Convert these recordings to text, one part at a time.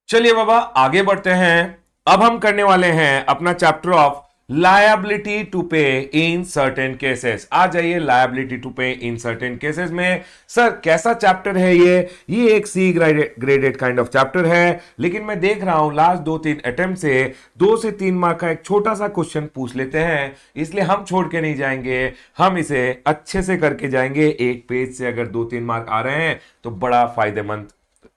चलिए बाबा आगे बढ़ते हैं। अब हम करने वाले हैं अपना chapter of liability to pay in certain cases. आ जाइए liability to pay in certain cases में। सर कैसा चैप्टर है ये एक सी ग्रेडेड काइंड ऑफ चैप्टर है, लेकिन मैं देख रहा हूं लास्ट 2-3 अटेम्प्ट से 2 से 3 मार्क का एक छोटा सा क्वेश्चन पूछ लेते हैं, इसलिए हम छोड़ के नहीं जाएंगे, हम इसे अच्छे से करके जाएंगे। एक पेज से अगर 2-3 मार्क आ रहे हैं तो बड़ा फायदेमंद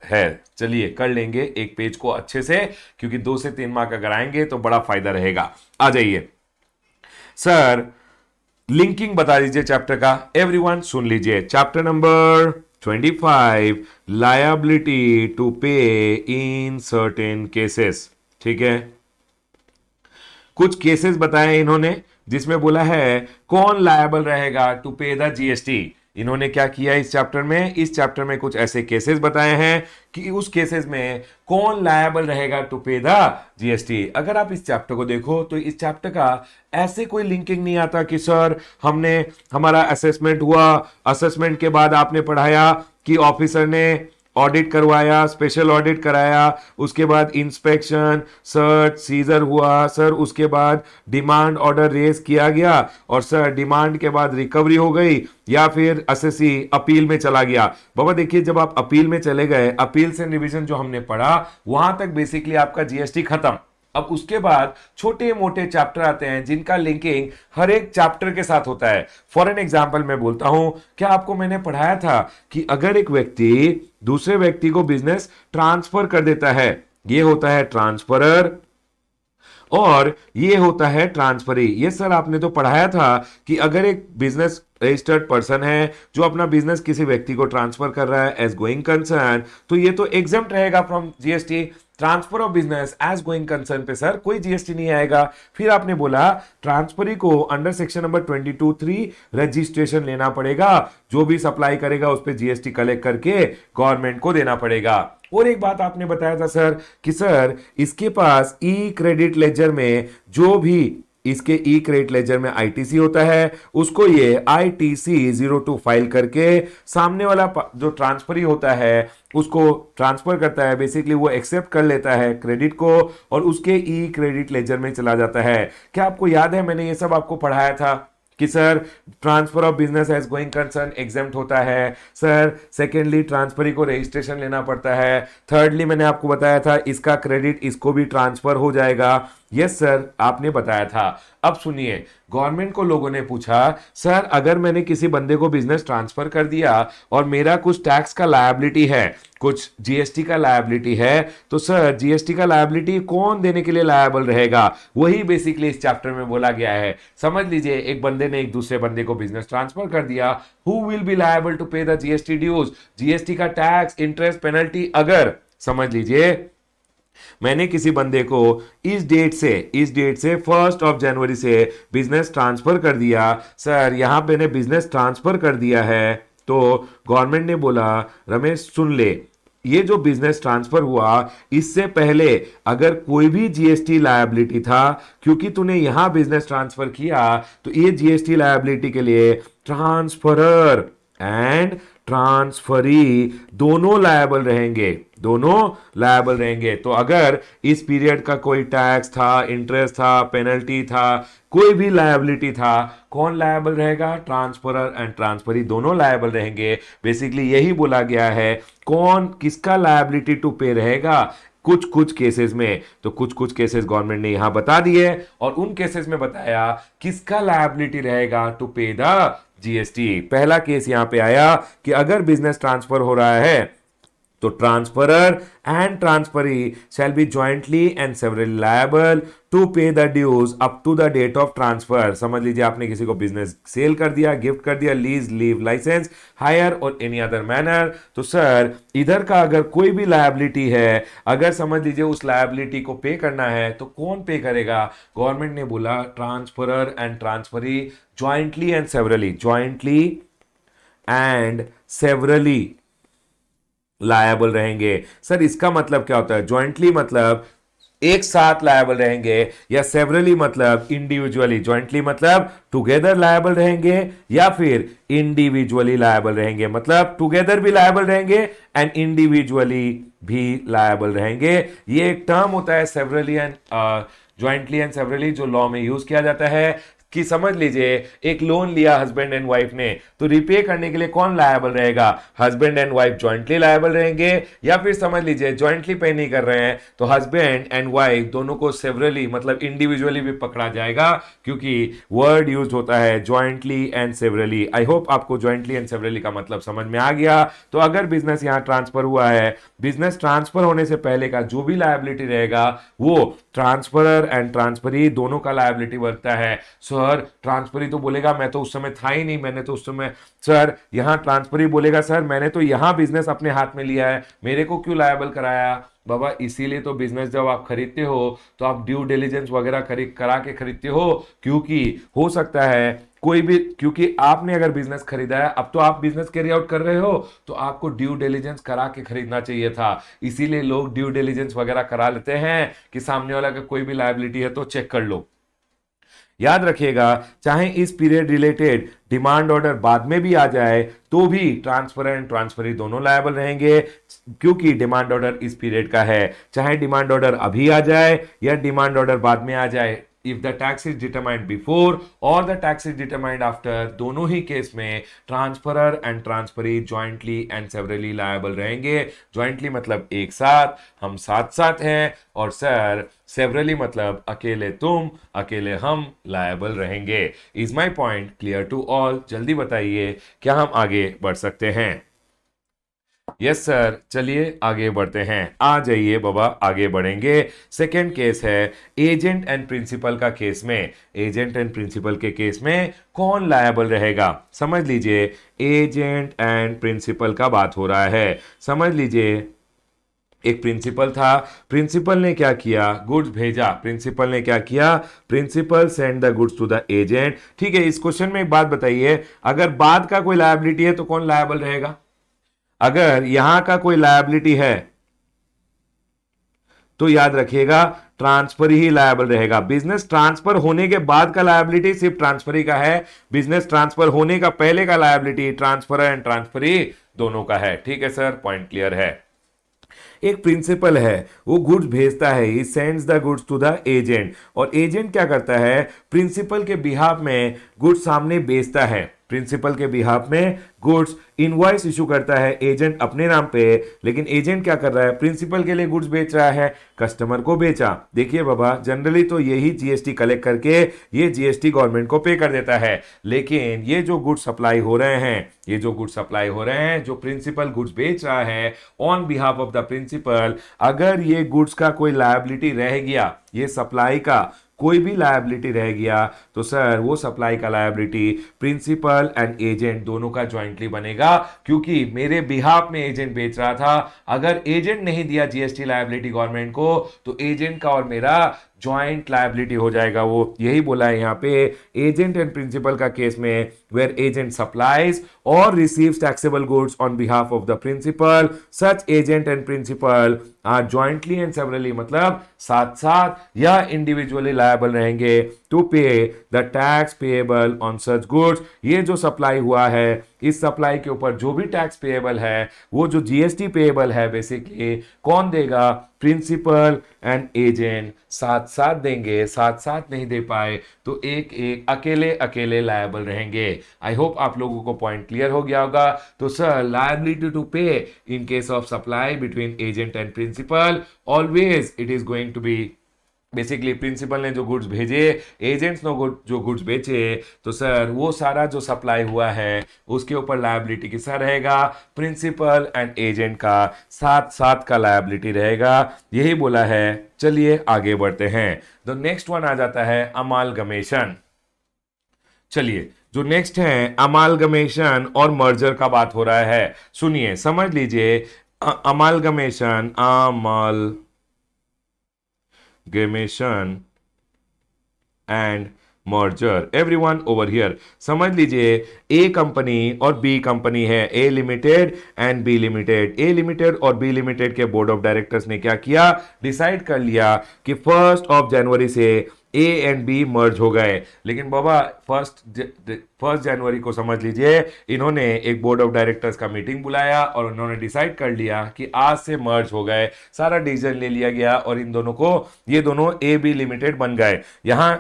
है। चलिए कर लेंगे एक पेज को अच्छे से, क्योंकि 2 से 3 मार्क अगर आएंगे तो बड़ा फायदा रहेगा। आ जाइए सर, लिंकिंग बता दीजिए चैप्टर का। एवरीवन सुन लीजिए, chapter number 25 liability to pay in certain cases. ठीक है, कुछ केसेस बताए इन्होंने जिसमें बोला है कौन लायबल रहेगा टू पे द जीएसटी। इन्होंने क्या किया इस चैप्टर में, इस चैप्टर में कुछ ऐसे केसेस बताए हैं कि उस केसेस में कौन लायबल रहेगा टू पे द जीएसटी। अगर आप इस चैप्टर को देखो तो इस चैप्टर का ऐसे कोई लिंकिंग नहीं आता कि सर हमने हमारा असेसमेंट हुआ, असेसमेंट के बाद आपने पढ़ाया कि ऑफिसर ने ऑडिट करवाया, स्पेशल ऑडिट कराया, उसके बाद इंस्पेक्शन, सर्च, सीजर हुआ सर, उसके बाद डिमांड ऑर्डर रेज किया गया और सर डिमांड के बाद रिकवरी हो गई, या फिर असेसी अपील में चला गया। बाबा देखिए, जब आप अपील में चले गए, अपील से रिवीजन जो हमने पढ़ा वहां तक बेसिकली आपका जीएसटी खत्म। अब उसके बाद छोटे मोटे चैप्टर आते हैं जिनका लिंकिंग हर एक चैप्टर के साथ होता है। फॉर एन एग्जाम्पल मैं बोलता हूं, क्या आपको मैंने पढ़ाया था कि अगर एक व्यक्ति दूसरे व्यक्ति को बिजनेस ट्रांसफर कर देता है, ये होता है ट्रांसफरर और ये होता है ट्रांसफरी। ये सर आपने तो पढ़ाया था कि अगर एक बिजनेस रजिस्टर्ड पर्सन है जो अपना बिजनेस किसी व्यक्ति को ट्रांसफर कर रहा है एज गोइंग कंसर्न, तो ये तो एग्जेम्प्ट रहेगा from GST. Transfer of business as going concern पे सर कोई जीएसटी नहीं आएगा। फिर आपने बोला ट्रांसफरी को अंडर सेक्शन नंबर 22(3) रजिस्ट्रेशन लेना पड़ेगा, जो भी सप्लाई करेगा उस पर जीएसटी कलेक्ट करके गवर्नमेंट को देना पड़ेगा। और एक बात आपने बताया था सर कि सर इसके पास ई क्रेडिट लेजर में जो भी इसके ई क्रेडिट लेजर में आईटीसी होता है, उसको ये आईटीसी 02 फाइल करके सामने वाला जो ट्रांसफरी होता है उसको ट्रांसफर करता है, बेसिकली वो एक्सेप्ट कर लेता है क्रेडिट को और उसके ई क्रेडिट लेजर में चला जाता है। क्या आपको याद है मैंने ये सब आपको पढ़ाया था कि sir transfer of business as going concern exempt होता है सर, सेकेंडली ट्रांसफरी को रजिस्ट्रेशन लेना पड़ता है, थर्डली मैंने आपको बताया था इसका क्रेडिट इसको भी ट्रांसफर हो जाएगा। यस सर आपने बताया था। अब सुनिए, गवर्नमेंट को लोगों ने पूछा सर अगर मैंने किसी बंदे को बिजनेस ट्रांसफर कर दिया और मेरा कुछ टैक्स का लायबिलिटी है, कुछ जीएसटी का लायबिलिटी है, तो सर जीएसटी का लायबिलिटी कौन देने के लिए लायबल रहेगा, वही बेसिकली इस चैप्टर में बोला गया है। समझ लीजिए, एक बंदे ने एक दूसरे बंदे को बिजनेस ट्रांसफर कर दिया, who will be liable to pay the GST dues, GST का टैक्स, इंटरेस्ट, पेनल्टी। अगर समझ लीजिए मैंने किसी बंदे को इस डेट से 1 जनवरी से बिजनेस ट्रांसफर कर दिया, सर यहां मैंने बिजनेस ट्रांसफर कर दिया है, तो गवर्नमेंट ने बोला रमेश सुन ले, ये जो बिजनेस ट्रांसफर हुआ इससे पहले अगर कोई भी जीएसटी लायबिलिटी था, क्योंकि तूने यहां बिजनेस ट्रांसफर किया तो ये जीएसटी लायबिलिटी के लिए ट्रांसफरर एंड ट्रांसफरी दोनों लायबल रहेंगे, दोनों लायबल रहेंगे। तो अगर इस पीरियड का कोई टैक्स था, इंटरेस्ट था, पेनल्टी था, कोई भी लायबिलिटी था, कौन लायबल रहेगा, ट्रांसफरर एंड ट्रांसफरी दोनों लायबल रहेंगे। बेसिकली यही बोला गया है कौन किसका लायबिलिटी टू पे रहेगा कुछ कुछ केसेस में। तो कुछ कुछ केसेस गवर्नमेंट ने यहां बता दिए और उन केसेस में बताया किसका लायबिलिटी रहेगा टू पे द जीएसटी। पहला केस यहां पे आया कि अगर बिजनेस ट्रांसफर हो रहा है तो transferor and transferee shall be jointly and severally liable to pay the dues up to the date of transfer. समझ लीजिए आपने किसी को बिजनेस सेल कर दिया, गिफ्ट कर दिया, लीज, लीव, लाइसेंस, हायर और एनी अदर मैनर, तो सर इधर का अगर कोई भी लायबिलिटी है, अगर समझ लीजिए उस लायबिलिटी को पे करना है तो कौन पे करेगा, गवर्नमेंट ने बोला transferor and transferee jointly and severally, jointly and severally liable रहेंगे। सर इसका मतलब क्या होता है, जॉइंटली मतलब एक साथ लायबल रहेंगे, या सेवरली मतलब इंडिविजुअली, ज्वाइंटली मतलब टुगेदर लायबल रहेंगे, या फिर इंडिविजुअली लायबल रहेंगे, मतलब टुगेदर भी लायबल रहेंगे एंड इंडिविजुअली भी लायबल रहेंगे। ये एक टर्म होता है severally and jointly and severally, जो लॉ में यूज किया जाता है कि समझ लीजिए एक लोन लिया हस्बैंड एंड वाइफ ने, तो रिपे करने के लिए कौन लायबल रहेगा, husband and wife jointly liable रहेंगे, या फिर समझ लीजिए ज्वाइंटली पे नहीं कर रहे हैं तो हस्बैंड एंड वाइफ दोनों को सेवरली मतलब इंडिविजुअली भी पकड़ा जाएगा, क्योंकि वर्ड यूज होता है jointly and severally. I hope आपको ज्वाइंटली एंड सेवरली का मतलब समझ में आ गया। तो अगर बिजनेस यहां ट्रांसफर हुआ है, बिजनेस ट्रांसफर होने से पहले का जो भी लायबिलिटी रहेगा वो ट्रांसफरर एंड ट्रांसफरी दोनों का लायबिलिटी बनता है। सर ट्रांसफरी तो बोलेगा मैं तो उस समय था ही नहीं, मैंने तो उस समय, सर यहां ट्रांसफरी बोलेगा सर मैंने तो यहां बिजनेस अपने हाथ में लिया है, मेरे को क्यों लायबल कराया। बाबा इसीलिए तो बिजनेस जब आप खरीदते हो तो आप ड्यू डिलीजेंस वगैरह खरीद करा के खरीदते हो, क्योंकि हो सकता है कोई भी, क्योंकि आपने अगर बिजनेस खरीदा है, अब तो आप बिजनेस कैरी आउट कर रहे हो तो आपको ड्यू डिलीजेंस करा के खरीदना चाहिए था। इसीलिए लोग ड्यू डिलीजेंस वगैरह करा लेते हैं कि सामने वाला का कोई भी लायबिलिटी है तो चेक कर लो। याद रखिएगा चाहे इस पीरियड रिलेटेड डिमांड ऑर्डर बाद में भी आ जाए तो भी ट्रांसफर एंड ट्रांसफरी दोनों लायबल रहेंगे, क्योंकि डिमांड ऑर्डर इस पीरियड का है। चाहे डिमांड ऑर्डर अभी आ जाए या डिमांड ऑर्डर बाद में आ जाए, if the tax is determined before or the tax is determined after, दोनों ही केस में transferor and transferee jointly and severally liable रहेंगे। ज्वाइंटली मतलब एक साथ, हम साथ साथ हैं, और सर सेवरली मतलब अकेले तुम अकेले हम लायबल रहेंगे। Is my point clear to all? जल्दी बताइए क्या हम आगे बढ़ सकते हैं? यस सर, चलिए आगे बढ़ते हैं। आ जाइए बाबा, आगे बढ़ेंगे। सेकेंड केस है एजेंट एंड प्रिंसिपल का केस में। एजेंट एंड प्रिंसिपल के केस में कौन लायबल रहेगा? समझ लीजिए एजेंट एंड प्रिंसिपल का बात हो रहा है। समझ लीजिए एक प्रिंसिपल था, प्रिंसिपल ने क्या किया, गुड्स भेजा। प्रिंसिपल ने क्या किया, principal send the goods to the agent. ठीक है, इस क्वेश्चन में एक बात बताइए, अगर बाद का कोई लायबिलिटी है तो कौन लायबल रहेगा? अगर यहां का कोई लायबिलिटी है तो याद रखिएगा ट्रांसफर ही लायबल रहेगा। बिजनेस ट्रांसफर होने के बाद का लायबिलिटी सिर्फ ट्रांसफरी का है, बिजनेस ट्रांसफर होने का पहले का लायबिलिटी ट्रांसफर एंड ट्रांसफरी दोनों का है। ठीक है सर, पॉइंट क्लियर है। एक प्रिंसिपल है, वो गुड्स भेजता है, he sends the goods to the agent, और एजेंट क्या करता है, प्रिंसिपल के बिहाफ में गुड्स सामने बेचता है। प्रिंसिपल के बिहाफ में गुड्स इनवॉइस इशू करता है एजेंट अपने नाम पे, लेकिन एजेंट क्या कर रहा है, प्रिंसिपल के लिए गुड्स बेच रहा है, कस्टमर को बेचा। देखिए बाबा जनरली तो यही जीएसटी कलेक्ट करके ये जीएसटी गवर्नमेंट को पे कर देता है, लेकिन ये जो गुड्स सप्लाई हो रहे हैं, ये जो गुड्स सप्लाई हो रहे हैं, जो प्रिंसिपल गुड्स बेच रहा है on behalf of the principal, अगर ये गुड्स का कोई लायबिलिटी रह गया, ये सप्लाई का कोई भी लायबिलिटी रह गया तो सर वो सप्लाई का लायबिलिटी प्रिंसिपल एंड एजेंट दोनों का ज्वाइंटली बनेगा, क्योंकि मेरे बिहाफ में एजेंट बेच रहा था। अगर एजेंट नहीं दिया जीएसटी लायबिलिटी गवर्नमेंट को तो एजेंट का और मेरा ज्वाइंट लायबिलिटी हो जाएगा। वो यही बोला है यहाँ पे एजेंट एंड प्रिंसिपल का केस में, where agent supplies or receives taxable goods on behalf of the principal, such agent and principal are jointly and severally मतलब साथ साथ या इंडिविजुअली लायबल रहेंगे to pay the tax payable on such goods. ये जो supply हुआ है, इस सप्लाई के ऊपर जो भी टैक्स पेएबल है, वो जो जीएसटी पेएबल है बेसिकली कौन देगा, प्रिंसिपल एंड एजेंट साथ साथ देंगे। साथ साथ नहीं दे पाए तो एक एक अकेले अकेले लायबल रहेंगे। आई होप आप लोगों को पॉइंट क्लियर हो गया होगा। तो sir liability to pay in case of supply between agent and principal, always it is going to be basically principal ने जो गुड्स भेजे, एजेंट्स ने जो गुड्स बेचे, तो सर वो सारा जो सप्लाई हुआ है उसके ऊपर लायबिलिटी किसका रहेगा, प्रिंसिपल एंड एजेंट का साथ साथ का लायबिलिटी रहेगा। यही बोला है। चलिए आगे बढ़ते हैं। तो नेक्स्ट वन आ जाता है अमालगमेशन। चलिए जो नेक्स्ट है अमालगमेशन और मर्जर का बात हो रहा है। सुनिए समझ लीजिए amalgamation, amalgamation and merger. Everyone over here समझ लीजिए, ए कंपनी और बी कंपनी है, A limited and B limited. A limited और बी लिमिटेड के बोर्ड ऑफ डायरेक्टर्स ने क्या किया, डिसाइड कर लिया कि 1 जनवरी से ए एंड बी मर्ज हो गए। लेकिन बाबा फर्स्ट जनवरी को समझ लीजिए इन्होंने एक बोर्ड ऑफ डायरेक्टर्स का मीटिंग बुलाया और उन्होंने डिसाइड कर लिया कि आज से मर्ज हो गए, सारा डिसीजन ले लिया गया और इन दोनों को, ये दोनों ए बी लिमिटेड बन गए। यहां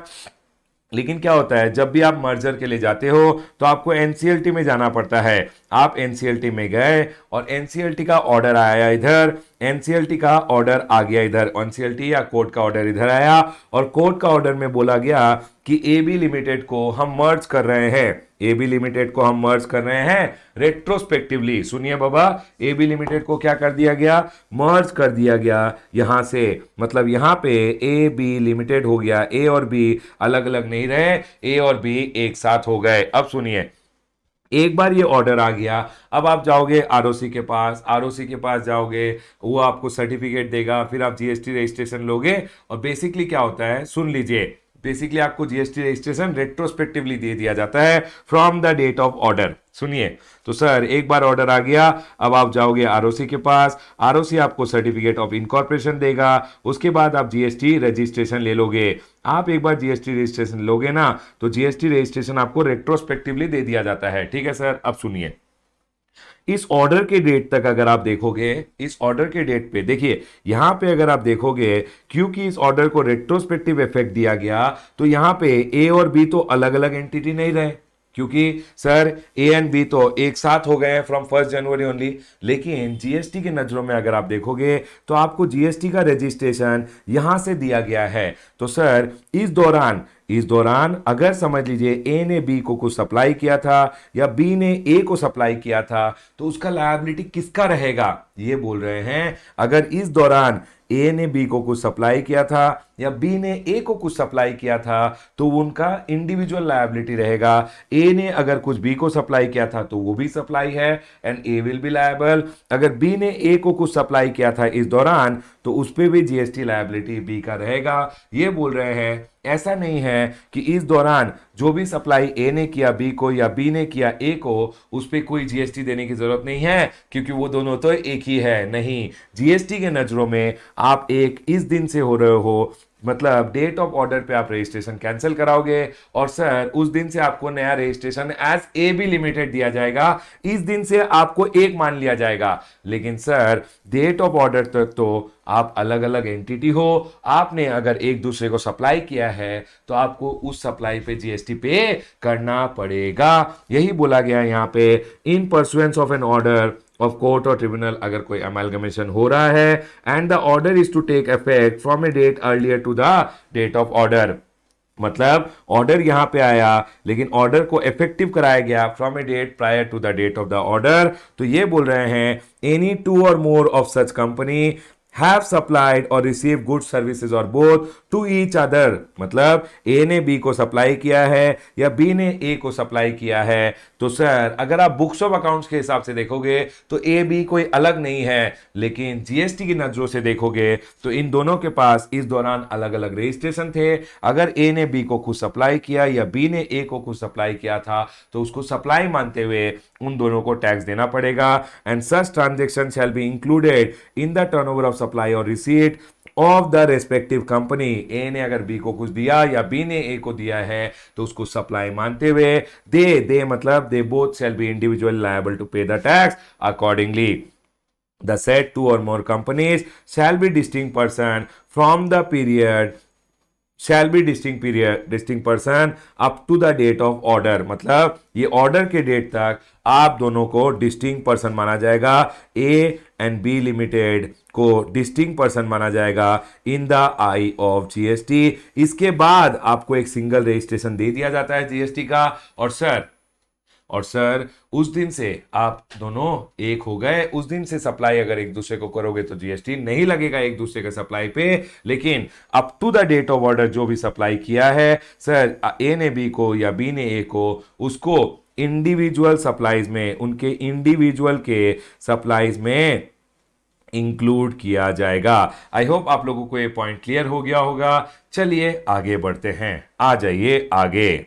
लेकिन क्या होता है, जब भी आप मर्जर के लिए जाते हो तो आपको एनसीएलटी में जाना पड़ता है। आप एनसीएलटी में गए और एनसीएलटी का ऑर्डर आया इधर, एनसीएलटी का ऑर्डर आ गया इधर, एनसीएलटी या कोर्ट का ऑर्डर इधर आया और कोर्ट का ऑर्डर में बोला गया कि एबी लिमिटेड को हम मर्ज कर रहे हैं, एबी लिमिटेड को हम मर्ज कर रहे हैं रेट्रोस्पेक्टिवली। सुनिए बाबा, एबी लिमिटेड को क्या कर दिया गया, मर्ज कर दिया गया यहां से, मतलब यहां पे ए बी लिमिटेड हो गया, ए और बी अलग अलग नहीं रहे, ए और बी एक साथ हो गए। अब सुनिए, एक बार ये ऑर्डर आ गया, अब आप जाओगे आरओसी के पास, आरओसी के पास जाओगे, वो आपको सर्टिफिकेट देगा, फिर आप जीएसटी रजिस्ट्रेशन लोगे और बेसिकली क्या होता है, सुन लीजिए, बेसिकली आपको जीएसटी रजिस्ट्रेशन रेट्रोस्पेक्टिवली दे दिया जाता है from the date of order. सुनिए, तो सर एक बार ऑर्डर आ गया, अब आप जाओगे आरओसी के पास, आरओसी आपको सर्टिफिकेट ऑफ इनकॉर्पोरेशन देगा, उसके बाद आप जीएसटी रजिस्ट्रेशन ले लोगे। आप एक बार जीएसटी रजिस्ट्रेशन लोगे ना, तो जीएसटी रजिस्ट्रेशन आपको रेट्रोस्पेक्टिवली दे दिया जाता है। ठीक है सर, अब सुनिए, इस ऑर्डर के डेट तक अगर आप देखोगे, इस ऑर्डर के डेट पे देखिए, यहां पे अगर आप देखोगे, क्योंकि इस ऑर्डर को रेट्रोस्पेक्टिव इफेक्ट दिया गया, तो यहां पे ए और बी तो अलग अलग एंटिटी नहीं रहे, क्योंकि सर ए एंड बी तो एक साथ हो गए फ्रॉम 1 जनवरी ओनली। लेकिन जीएसटी की नजरों में अगर आप देखोगे तो आपको जीएसटी का रजिस्ट्रेशन यहां से दिया गया है। तो सर इस दौरान अगर समझ लीजिए ए ने बी को कुछ सप्लाई किया था या बी ने ए को सप्लाई किया था, तो उसका लायबिलिटी किसका रहेगा, ये बोल रहे हैं। अगर इस दौरान ए ने बी को कुछ सप्लाई किया था या बी ने ए को कुछ सप्लाई किया था, तो उनका इंडिविजुअल लायबिलिटी रहेगा। ए ने अगर कुछ बी को सप्लाई किया था तो वो भी सप्लाई है and A will be liable. अगर बी ने ए को कुछ सप्लाई किया था इस दौरान, तो उस पर भी जीएसटी लायबिलिटी बी का रहेगा। ये बोल रहे हैं, ऐसा नहीं है कि इस दौरान जो भी सप्लाई ए ने किया बी को या बी ने किया ए को, उस पर कोई जीएसटी देने की जरूरत नहीं है क्योंकि वो दोनों तो एक ही है। नहीं, जीएसटी के नजरों में आप एक इस दिन से हो रहे हो, मतलब डेट ऑफ ऑर्डर पे आप रजिस्ट्रेशन कैंसिल कराओगे और सर उस दिन से आपको नया registration as A B limited दिया जाएगा, इस दिन से आपको एक मान लिया जाएगा। लेकिन सर डेट ऑफ ऑर्डर तक तो आप अलग अलग एंटिटी हो, आपने अगर एक दूसरे को सप्लाई किया है तो आपको उस सप्लाई पे जीएसटी पे करना पड़ेगा। यही बोला गया यहां पे, in pursuance of an order of court or tribunal, अगर कोई अमेलगमेशन हो रहा है and the order is to take effect from a date earlier to the date of order, मतलब ऑर्डर यहां पे आया लेकिन ऑर्डर को इफेक्टिव कराया गया from a date prior to the date of the order. तो ये बोल रहे हैं, any two or more of such company have supplied or received goods services or both to each other, मतलब ए ने बी को सप्लाई किया है या बी ने ए को सप्लाई किया है। तो सर अगर आप बुक्स ऑफ अकाउंट्स के हिसाब से देखोगे तो ए बी कोई अलग नहीं है, लेकिन जीएसटी की नजरों से देखोगे तो इन दोनों के पास इस दौरान अलग अलग रजिस्ट्रेशन थे। अगर ए ने बी को कुछ सप्लाई किया या बी ने ए को कुछ सप्लाई किया था तो उसको सप्लाई मानते हुए उन दोनों को टैक्स देना पड़ेगा। And such transaction shall be included in the turnover of supply और receipt of the respective company. A ने अगर बी को कुछ दिया या बी ने ए को दिया है तो उसको सप्लाई मानते हुए दे मतलब they both shall be individual liable to pay the tax accordingly. The said two or more companies shall be distinct person from the period shall be distinct person up to the date of order, मतलब ये order के date तक आप दोनों को distinct person माना जाएगा। A and B limited को डिस्टिंक्ट पर्सन माना जाएगा in the I of GST. इसके बाद आपको एक सिंगल रजिस्ट्रेशन दे दिया जाता है जीएसटी का। और सर उस दिन से आप दोनों एक हो गए, उस दिन से सप्लाई अगर एक दूसरे को करोगे तो जीएसटी नहीं लगेगा एक दूसरे के सप्लाई पे। लेकिन up to the date of order जो भी सप्लाई किया है सर ए ने बी को या बी ने ए को, उसको इंडिविजुअल सप्लाईज में, उनके इंडिविजुअल के सप्लाईज में इंक्लूड किया जाएगा। आई होप आप लोगों को ये पॉइंट क्लियर हो गया होगा। चलिए आगे बढ़ते हैं, आ जाइए आगे।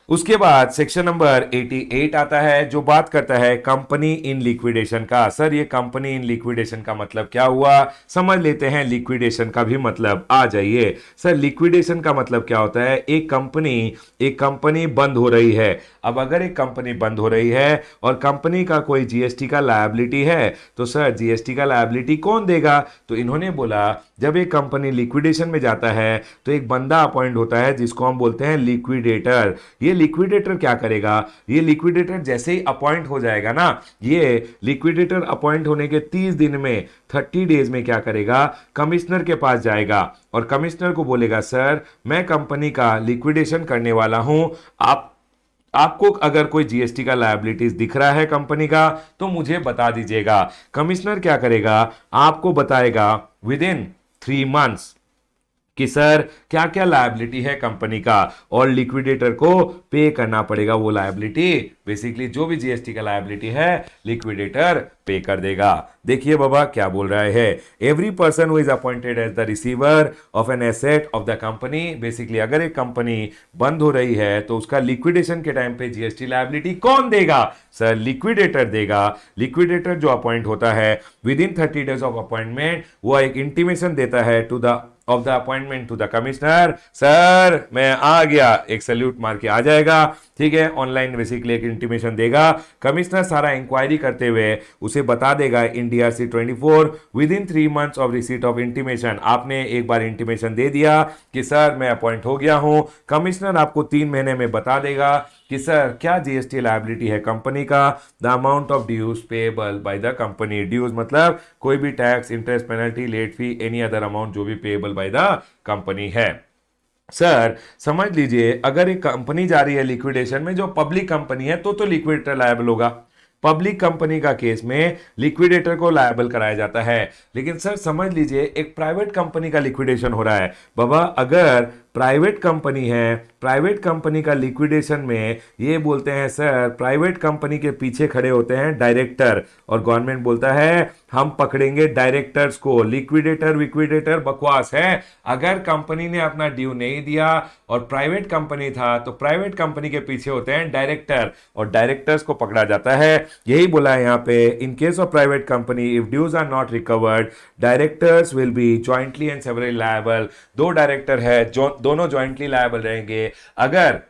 उसके बाद सेक्शन नंबर 88 आता है जो बात करता है कंपनी इन लिक्विडेशन का। सर ये कंपनी इन लिक्विडेशन का मतलब क्या हुआ, समझ लेते हैं। लिक्विडेशन का भी मतलब, आ जाइए सर। लिक्विडेशन का मतलब क्या होता है, एक कंपनी बंद हो रही है। अब अगर एक कंपनी बंद हो रही है और कंपनी का कोई जीएसटी का लायबिलिटी है, तो सर जीएसटी का लायबिलिटी कौन देगा। तो इन्होंने बोला जब एक कंपनी लिक्विडेशन में जाता है तो एक बंदा अपॉइंट होता है जिसको हम बोलते हैं लिक्विडेटर। ये लिक्विडेटर क्या करेगा, ये लिक्विडेटर जैसे ही अपॉइंट हो जाएगा ना, ये लिक्विडेटर अपॉइंट होने के 30 दिन में 30 डेज में क्या करेगा, कमिश्नर के पास जाएगा और कमिश्नर को बोलेगा सर मैं कंपनी का लिक्विडेशन करने वाला हूं, आपको अगर कोई जीएसटी का लायबिलिटीज दिख रहा है कंपनी का तो मुझे बता दीजिएगा। कमिश्नर क्या करेगा, आपको बताएगा विद इन 3 मंथ्स कि सर क्या क्या लायबिलिटी है कंपनी का, और लिक्विडेटर को पे करना पड़ेगा वो लायबिलिटी। बेसिकली जो भी जीएसटी का लायबिलिटी है लिक्विडेटर पे कर देगा। देखिए बाबा क्या बोल रहा है, every person who is appointed as the receiver of an asset of the company. Basically अगर एक कंपनी बंद हो रही है तो उसका लिक्विडेशन के टाइम पे जीएसटी लायबिलिटी कौन देगा, सर लिक्विडेटर देगा। लिक्विडेटर जो अपॉइंट होता है within 30 days of appointment वो एक इंटीमेशन देता है to the of the appointment to the commissioner, sir मैं आ गया, एक सैल्यूट मार के आ जाएगा। ठीक है, ऑनलाइन बेसिकली एक इंटीमेशन देगा। कमिश्नर सारा इंक्वायरी करते हुए उसे बता देगा इन DRC 24 with in 3 months of receipt of intimation. आपने एक बार इंटीमेशन दे दिया कि सर मैं अपॉइंट हो गया हूं, कमिश्नर आपको 3 महीने में बता देगा कि सर क्या जीएसटी लायबिलिटी है कंपनी का, the amount of dues payable by the company. Dues मतलब कोई भी tax, interest, penalty, late fee, any other amount जो भी पेएबल बाय द कंपनी है। सर समझ लीजिए अगर एक कंपनी जा रही है लिक्विडेशन में, जो पब्लिक कंपनी है तो लिक्विडेटर लायबल होगा। पब्लिक कंपनी का केस में लिक्विडेटर को लायबल कराया जाता है। लेकिन सर समझ लीजिए एक प्राइवेट कंपनी का लिक्विडेशन हो रहा है। बाबा अगर प्राइवेट कंपनी है, प्राइवेट कंपनी का लिक्विडेशन में ये बोलते हैं सर, प्राइवेट कंपनी के पीछे खड़े होते हैं डायरेक्टर और गवर्नमेंट बोलता है हम पकड़ेंगे डायरेक्टर्स को। लिक्विडेटर विक्विडेटर बकवास है। अगर कंपनी ने अपना ड्यू नहीं दिया और प्राइवेट कंपनी था तो प्राइवेट कंपनी के पीछे होते हैं डायरेक्टर और डायरेक्टर्स को पकड़ा जाता है। यही बोला है यहाँ पे, in case of private company if dues are not recovered directors will be jointly and severally liable. 2 director है जो दोनों जॉइंटली लायबल रहेंगे, अगर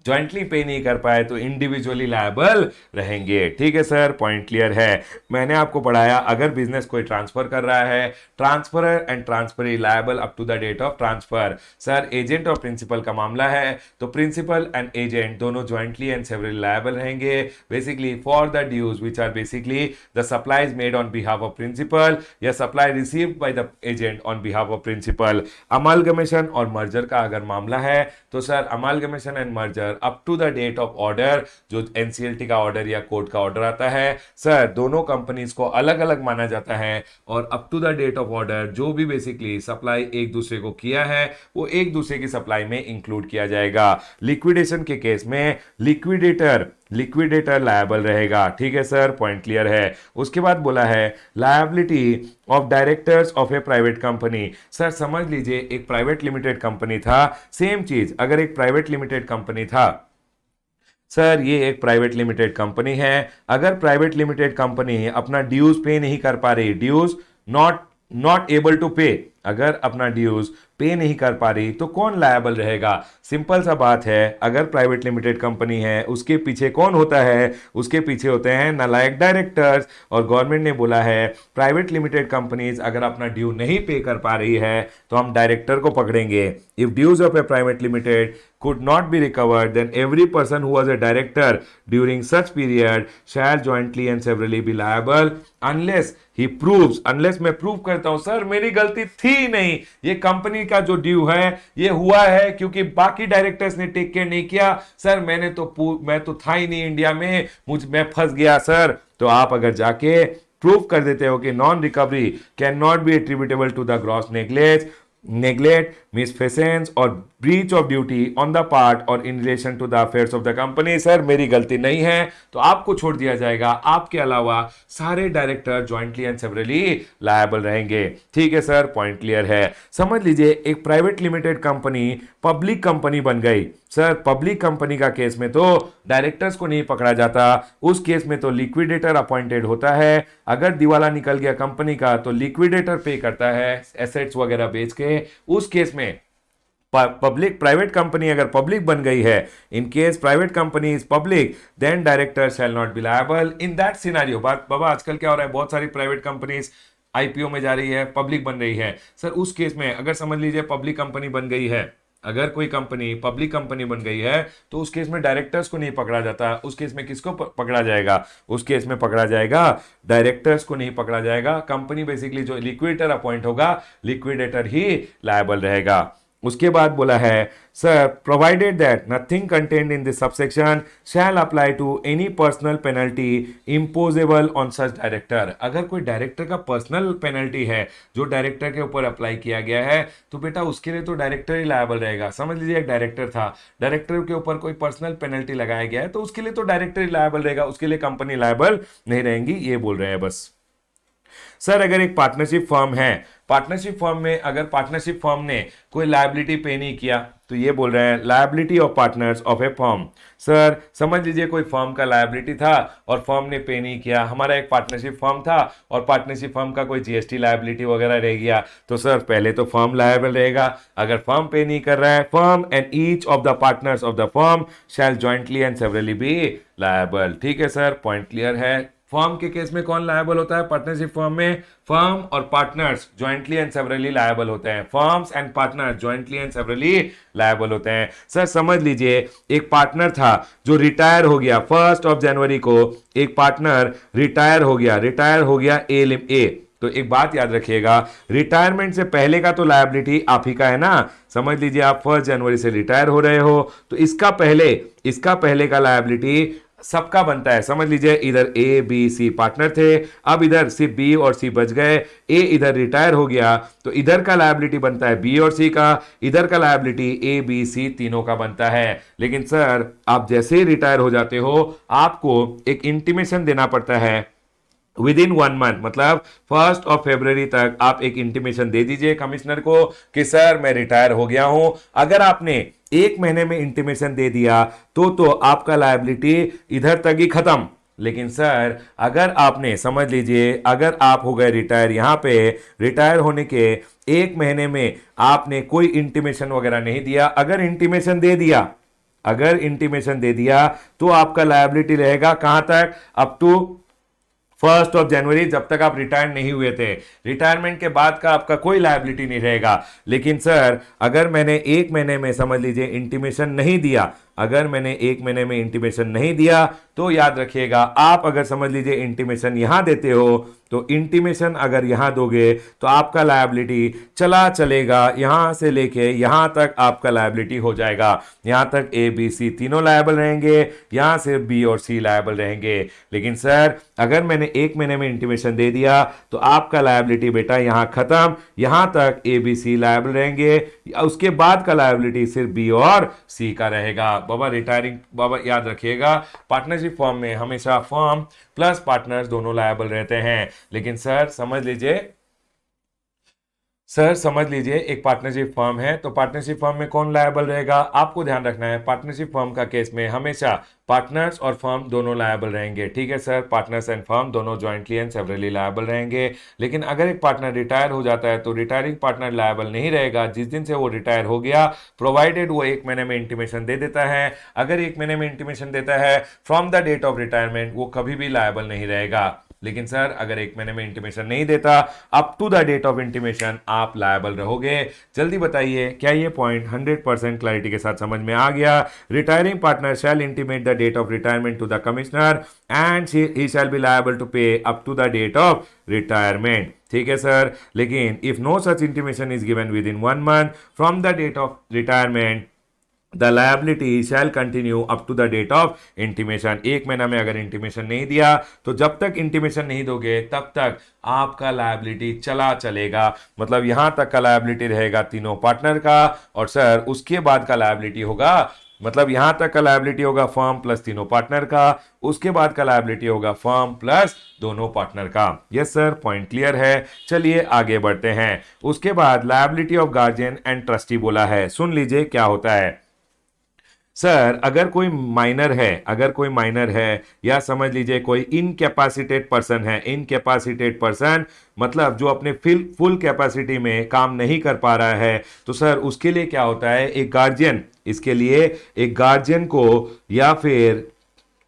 ज्वाइंटली पे नहीं कर पाए तो इंडिविजुअली लायबल रहेंगे। ठीक है सर, पॉइंट क्लियर है। मैंने आपको पढ़ाया अगर बिजनेस कोई ट्रांसफर कर रहा है, transferor and transferee liable up to the date of transfer. Sir agent और प्रिंसिपल का मामला है तो प्रिंसिपल एंड एजेंट दोनों ज्वाइंटली एंड सेवरली लायबल रहेंगे basically for the dues which are basically the supplies made on behalf of principal या supply received by the agent on behalf of principal. Amalgamation और merger का अगर मामला है तो sir amalgamation and merger up to the date of order, जो NCLT का order या कोर्ट का ऑर्डर आता है, सर दोनों कंपनीज को अलग अलग माना जाता है और up to the date of order जो भी बेसिकली सप्लाई एक दूसरे को किया है वो एक दूसरे की सप्लाई में इंक्लूड किया जाएगा। लिक्विडेशन के केस में लिक्विडेटर लायबल रहेगा। ठीक है सर, पॉइंट क्लियर है। उसके बाद बोला है liability of directors of a private company. Sir समझ लीजिए एक प्राइवेट लिमिटेड कंपनी था, सेम चीज अगर एक प्राइवेट लिमिटेड कंपनी था, सर ये एक प्राइवेट लिमिटेड कंपनी है, अगर प्राइवेट लिमिटेड कंपनी अपना ड्यूज पे नहीं कर पा रही, ड्यूज नॉट एबल टू पे, अगर अपना ड्यूज पे नहीं कर पा रही तो कौन लायबल रहेगा। सिंपल सा बात है, अगर प्राइवेट लिमिटेड कंपनी है उसके पीछे कौन होता है, उसके पीछे होते हैं नालायक डायरेक्टर्स। और गवर्नमेंट ने बोला है प्राइवेट लिमिटेड कंपनीज अगर अपना ड्यू नहीं पे कर पा रही है तो हम डायरेक्टर को पकड़ेंगे। If dues of a private limited could not be recovered, then every person who was a director during such period shall jointly and severally be liable unless he proves, unless मैं prove करता हूं sir मेरी गलती थी नहीं, ये company का जो ड्यू है ये हुआ है क्योंकि बाकी डायरेक्टर्स ने टेक केयर नहीं किया, सर मैं तो था ही नहीं इंडिया में, मैं फंस गया सर। तो आप अगर जाके प्रूव कर देते हो कि non recovery can not be attributable to the gross neglect, neglect, misfeasance और breach of duty on the part or in relation to the affairs of the company। Sir मेरी गलती नहीं है तो आपको छोड़ दिया जाएगा, आपके अलावा सारे director jointly and severally liable रहेंगे। ठीक है सर, पॉइंट क्लियर है। समझ लीजिए एक private limited company public company बन गई। सर पब्लिक कंपनी का केस में तो डायरेक्टर्स को नहीं पकड़ा जाता, उस केस में तो लिक्विडेटर अपॉइंटेड होता है। अगर दिवाला निकल गया कंपनी का तो लिक्विडेटर पे करता है एसेट्स वगैरह बेच के। उस केस में पब्लिक प्राइवेट कंपनी अगर पब्लिक बन गई है, in case private company is public, then director shall not be liable in that scenario. बाबा आजकल क्या हो रहा है, बहुत सारी प्राइवेट कंपनीज आईपीओ में जा रही है, पब्लिक बन रही है। सर उस केस में अगर समझ लीजिए पब्लिक कंपनी बन गई है, अगर कोई कंपनी पब्लिक कंपनी बन गई है तो उस केस में डायरेक्टर्स को नहीं पकड़ा जाता। उस केस में किसको पकड़ा जाएगा? उस केस में पकड़ा जाएगा डायरेक्टर्स को नहीं पकड़ा जाएगा। कंपनी बेसिकली जो लिक्विडेटर अपॉइंट होगा, लिक्विडेटर ही लायबल रहेगा। उसके बाद बोला है sir provided that nothing contained in this subsection shall apply to any personal penalty imposable on such director. अगर कोई डायरेक्टर का पर्सनल पेनल्टी है जो डायरेक्टर के ऊपर अप्लाई किया गया है तो बेटा उसके लिए तो डायरेक्टर ही लायबल रहेगा। समझ लीजिए एक डायरेक्टर था, डायरेक्टर के ऊपर कोई पर्सनल पेनल्टी लगाया गया है तो उसके लिए तो डायरेक्टर ही लायबल रहेगा, उसके लिए कंपनी लायबल नहीं रहेंगी, ये बोल रहे हैं बस। सर अगर एक पार्टनरशिप फर्म है, पार्टनरशिप फर्म में अगर पार्टनरशिप फर्म ने कोई लायबिलिटी पे नहीं किया तो ये बोल रहे हैं liability of partners of A firm. Sir समझ लीजिए कोई फर्म का लायबिलिटी था और फर्म ने पे नहीं किया, हमारा एक पार्टनरशिप फर्म था और पार्टनरशिप फर्म का कोई जीएसटी लायबिलिटी वगैरह रह गया तो सर पहले तो फर्म लायबल रहेगा। अगर फर्म पे नहीं कर रहा है, firm and each of the partners of the firm shall jointly and severally be liable. ठीक है सर, पॉइंट क्लियर है। फर्म के केस में कौन लायबल होता है? पार्टनरशिप फर्म में फर्म और partners jointly and severally liable होते हैं। Firms and partners jointly and severally liable होते हैं। सर समझ लीजिए एक पार्टनर था जो रिटायर हो गया 1 जनवरी को, एक पार्टनर रिटायर हो गया ए। तो एक बात याद रखिएगा, रिटायरमेंट से पहले का तो लायबिलिटी आप ही का है ना। समझ लीजिए आप 1 जनवरी से रिटायर हो रहे हो तो इसका पहले का लायबिलिटी सबका बनता है। समझ लीजिए इधर ए बी सी पार्टनर थे, अब इधर सिर्फ बी और सी बच गए, ए इधर रिटायर हो गया तो इधर का लायबिलिटी बनता है बी और सी का, इधर का लायबिलिटी ए बी सी तीनों का बनता है। लेकिन सर आप जैसे ही रिटायर हो जाते हो आपको एक इंटीमेशन देना पड़ता है विद इन 1 मंथ, मतलब 1 फरवरी तक आप एक इंटीमेशन दे दीजिए कमिश्नर को कि सर मैं रिटायर हो गया हूं। अगर आपने 1 महीने में इंटीमेशन दे दिया तो आपका लायबिलिटी इधर तक ही खत्म। लेकिन सर अगर आपने समझ लीजिए अगर आप हो गए रिटायर, यहां पे रिटायर होने के 1 महीने में आपने कोई इंटीमेशन वगैरह नहीं दिया, अगर इंटीमेशन दे दिया तो आपका लायबिलिटी रहेगा कहां तक? अप टू 1 जनवरी, जब तक आप रिटायर नहीं हुए थे। रिटायरमेंट के बाद का आपका कोई लायबिलिटी नहीं रहेगा। लेकिन सर अगर मैंने 1 महीने में समझ लीजिए इंटीमेशन नहीं दिया, अगर मैंने 1 महीने में इंटीमेशन नहीं दिया तो याद रखिएगा आप अगर समझ लीजिए इंटीमेशन यहां देते हो तो इंटीमेशन अगर यहां दोगे तो आपका लायबिलिटी चलेगा यहां से लेके यहां तक आपका लायबिलिटी हो जाएगा। यहां तक ए बी सी तीनों लायबल रहेंगे, यहां से बी और सी लायबल रहेंगे। लेकिन सर अगर मैंने 1 महीने में इंटीमेशन दे दिया तो आपका लायबिलिटी बेटा यहां खत्म, यहां तक ए बी सी लायबल रहेंगे, उसके बाद का लायबिलिटी सिर्फ बी और सी का रहेगा। बाबा रिटायरिंग बाबा याद रखिएगा पार्टनरशिप फॉर्म में हमेशा फर्म प्लस पार्टनर्स दोनों लायबल रहते हैं। लेकिन सर समझ लीजिए एक पार्टनरशिप फर्म है तो पार्टनरशिप फर्म में कौन लायबल रहेगा? आपको ध्यान रखना है पार्टनरशिप फर्म का केस में हमेशा पार्टनर्स और फर्म दोनों लायबल रहेंगे। ठीक है सर, पार्टनर्स एंड फर्म दोनों ज्वाइंटली एंड सेवरली लायबल रहेंगे। लेकिन अगर एक पार्टनर रिटायर हो जाता है तो रिटायरिंग पार्टनर लायबल नहीं रहेगा जिस दिन से वो रिटायर हो गया, प्रोवाइडेड वो 1 महीने में इंटीमेशन दे देता है। अगर 1 महीने में इंटीमेशन देता है from the date of retirement वो कभी भी लायबल नहीं रहेगा। लेकिन सर अगर 1 महीने में इंटीमेशन नहीं देता up to the date of intimation आप लायबल रहोगे। जल्दी बताइए क्या ये पॉइंट 100% क्लैरिटी के साथ समझ में आ गया? Retiring partner shall intimate the date of retirement to the commissioner and he shall be liable to pay up to the date of retirement. ठीक है सर, लेकिन if no such intimation is given within 1 month from the date of retirement the liability shall continue up to the date of intimation. 1 महीना में अगर intimation नहीं दिया तो जब तक इंटीमेशन नहीं दोगे तब तक आपका लायबिलिटी चलेगा। मतलब यहां तक का लायबिलिटी रहेगा तीनों पार्टनर का, और सर उसके बाद का लायबिलिटी होगा, मतलब यहां तक का लायबिलिटी होगा फर्म प्लस तीनों पार्टनर का, उसके बाद का लायबिलिटी होगा फर्म प्लस दोनों पार्टनर का। यस सर, पॉइंट क्लियर है। चलिए आगे बढ़ते हैं। उसके बाद liability of guardian and trustee बोला है। सुन लीजिए क्या होता है। सर अगर कोई माइनर है या समझ लीजिए कोई इनकैपेसिटेड पर्सन है, इनकैपेसिटेड पर्सन मतलब जो अपने फुल कैपेसिटी में काम नहीं कर पा रहा है, तो सर उसके लिए क्या होता है, एक गार्जियन, इसके लिए एक गार्जियन को या फिर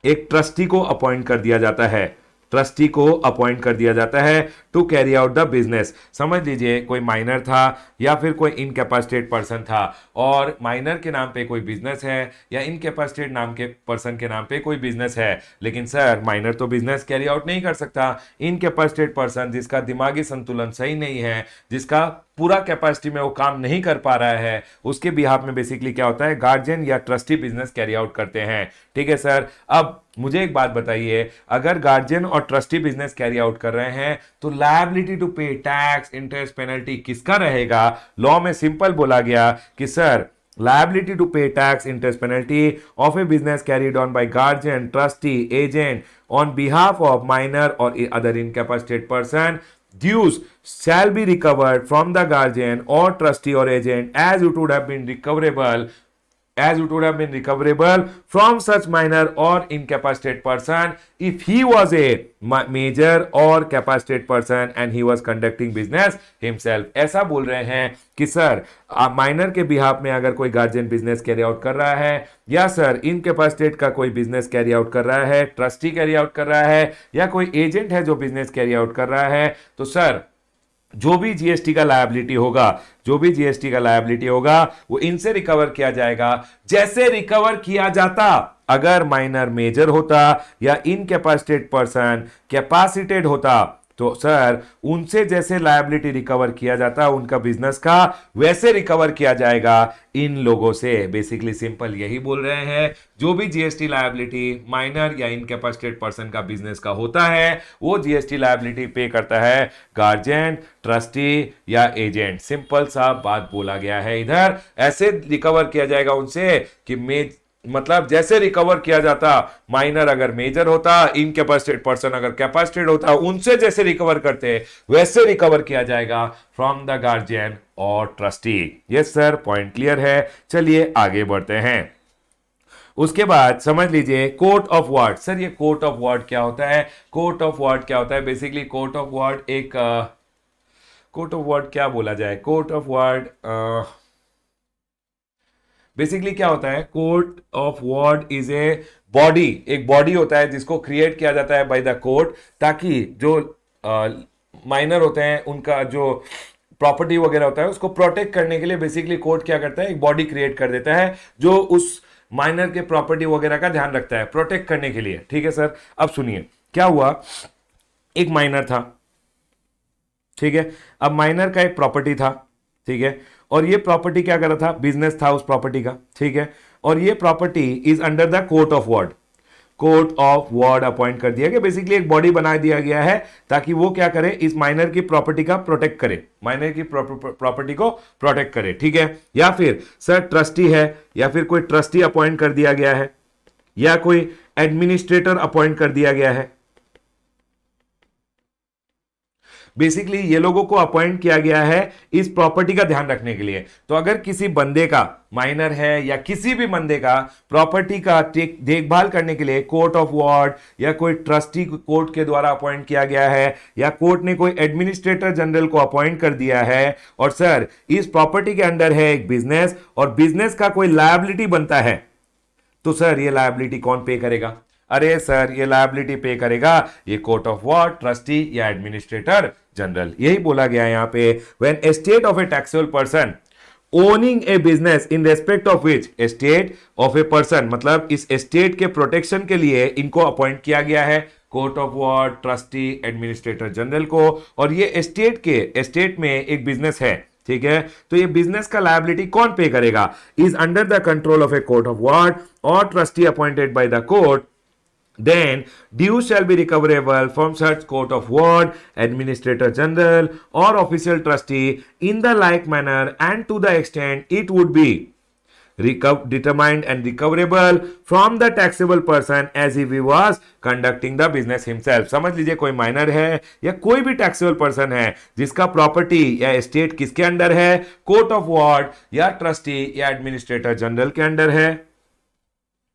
एक ट्रस्टी को अपॉइंट कर दिया जाता है, ट्रस्टी को अपॉइंट कर दिया जाता है to carry out the business. समझ लीजिए कोई माइनर था या फिर कोई इनकैपेसिटेड पर्सन था, और माइनर के नाम पे कोई बिजनेस है या इनकैपेसिटेड नाम के पर्सन के नाम पे कोई बिजनेस है, लेकिन सर माइनर तो बिजनेस कैरी आउट नहीं कर सकता। इनकैपेसिटेड पर्सन जिसका दिमागी संतुलन सही नहीं है, जिसका पूरा कैपेसिटी में वो काम नहीं कर पा रहा है, उसके बिहाफ में बेसिकली क्या होता है, गार्जियन या ट्रस्टी बिजनेस कैरी आउट करते हैं। ठीक है सर। अब मुझे एक बात बताइए, अगर गार्जियन और ट्रस्टी बिजनेस कैरी आउट कर रहे हैं तो लायबिलिटी टू पे टैक्स, इंटरेस्ट, पेनल्टी किसका रहेगा? लॉ में सिंपल बोला गया कि sir liability to pay tax, interest, penalty of a business carried on by guardian, trustee, agent on behalf of minor or other incapacitated person, dues shall be recovered from the guardian or trustee or agent as it would have been recoverable from such minor or incapacitated person if he was a major or capacitated person and he was conducting business himself। ऐसा बोल रहे हैं कि sir minor के behalf में अगर कोई guardian business carry out कर रहा है, या सर इनकैपेसिटेट का कोई बिजनेस कैरी आउट कर रहा है, ट्रस्टी कैरी आउट कर रहा है, या कोई एजेंट है जो बिजनेस कैरी आउट कर रहा है, तो सर जो भी जीएसटी का लायबिलिटी होगा वो इनसे रिकवर किया जाएगा, जैसे रिकवर किया जाता अगर माइनर मेजर होता या इनकैपेसिटेड पर्सन कैपेसिटेड होता, तो सर उनसे जैसे लायबिलिटी रिकवर किया जाता उनका बिजनेस का, वैसे रिकवर किया जाएगा इन लोगों से। बेसिकली सिंपल यही बोल रहे हैं, जो भी जीएसटी लायबिलिटी माइनर या इनकैपेसिटेड पर्सन का बिजनेस का होता है वो जीएसटी लायबिलिटी पे करता है गार्जियन, ट्रस्टी या एजेंट। सिंपल सा बात बोला गया है इधर। ऐसे रिकवर किया जाएगा उनसे कि मतलब जैसे रिकवर किया जाता माइनर अगर मेजर होता, इनकैपेसिटेड पर्सन अगर कैपेसिटेड होता, उनसे जैसे रिकवर करते वैसे रिकवर किया जाएगा फ्रॉम द गार्जियन और trustee. Yes sir, point clear है। चलिए आगे बढ़ते हैं। उसके बाद समझ लीजिए कोर्ट ऑफ वार्ड। सर ये कोर्ट ऑफ वार्ड क्या होता है? कोर्ट ऑफ वार्ड क्या होता है? बेसिकली कोर्ट ऑफ वार्ड एक कोर्ट ऑफ वार्ड क्या बोला जाए? कोर्ट ऑफ वार्ड बेसिकली क्या होता है? Court of ward is a body, एक बॉडी होता है जिसको क्रिएट किया जाता है बाय द कोर्ट, ताकि जो माइनर होते हैं उनका जो प्रॉपर्टी वगैरह होता है उसको प्रोटेक्ट करने के लिए बेसिकली कोर्ट क्या करता है, एक बॉडी क्रिएट कर देता है जो उस माइनर के प्रॉपर्टी वगैरह का ध्यान रखता है प्रोटेक्ट करने के लिए। ठीक है सर। अब सुनिए क्या हुआ, एक माइनर था, ठीक है। अब माइनर का एक प्रॉपर्टी था, ठीक है, और ये प्रॉपर्टी क्या कर रहा था, बिजनेस था उस प्रॉपर्टी का, ठीक है, और ये property is under the court of ward. Court of ward appoint कर दिया गया, बेसिकली एक बॉडी बना दिया गया है ताकि वो क्या करे, इस माइनर की प्रॉपर्टी का प्रोटेक्ट करे, माइनर की प्रॉपर्टी को प्रोटेक्ट करे, ठीक है। या फिर सर ट्रस्टी है, या फिर कोई ट्रस्टी अपॉइंट कर दिया गया है, या कोई एडमिनिस्ट्रेटर अपॉइंट कर दिया गया है। बेसिकली ये लोगों को अपॉइंट किया गया है इस प्रॉपर्टी का ध्यान रखने के लिए। तो अगर किसी बंदे का, माइनर है या किसी भी बंदे का, प्रॉपर्टी का देखभाल करने के लिए कोर्ट ऑफ वार्ड या कोई ट्रस्टी कोर्ट के द्वारा अपॉइंट किया गया है, या कोर्ट ने कोई एडमिनिस्ट्रेटर जनरल को अपॉइंट कर दिया है, और सर इस प्रॉपर्टी के अंडर है एक बिजनेस और बिजनेस का कोई लायबिलिटी बनता है, तो सर ये लायबिलिटी कौन पे करेगा? अरे सर ये लायबिलिटी पे करेगा ये कोर्ट ऑफ वार्ड, ट्रस्टी या एडमिनिस्ट्रेटर जनरल। यही बोला गया है यहां पे, when estate of a taxable person owning a business in respect of which estate of a person, मतलब इस एस्टेट के प्रोटेक्शन के लिए इनको अपॉइंट किया गया है court of ward, trustee, administrator general को। और ये एस्टेट में एक बिजनेस है, ठीक है, तो ये बिजनेस का लायबिलिटी कौन पे करेगा? Is under the control of a court of ward और trustee appointed by the court, then dues shall be recoverable from such court of ward, administrator general or official trustee in the like manner and to the extent it would be determined and recoverable from the taxable person as if he was conducting the business himself. समझ लीजिए कोई minor है या कोई भी taxable person है जिसका property या एस्टेट किसके अंडर है? कोर्ट ऑफ वार्ड या ट्रस्टी या एडमिनिस्ट्रेटर जनरल के अंडर है,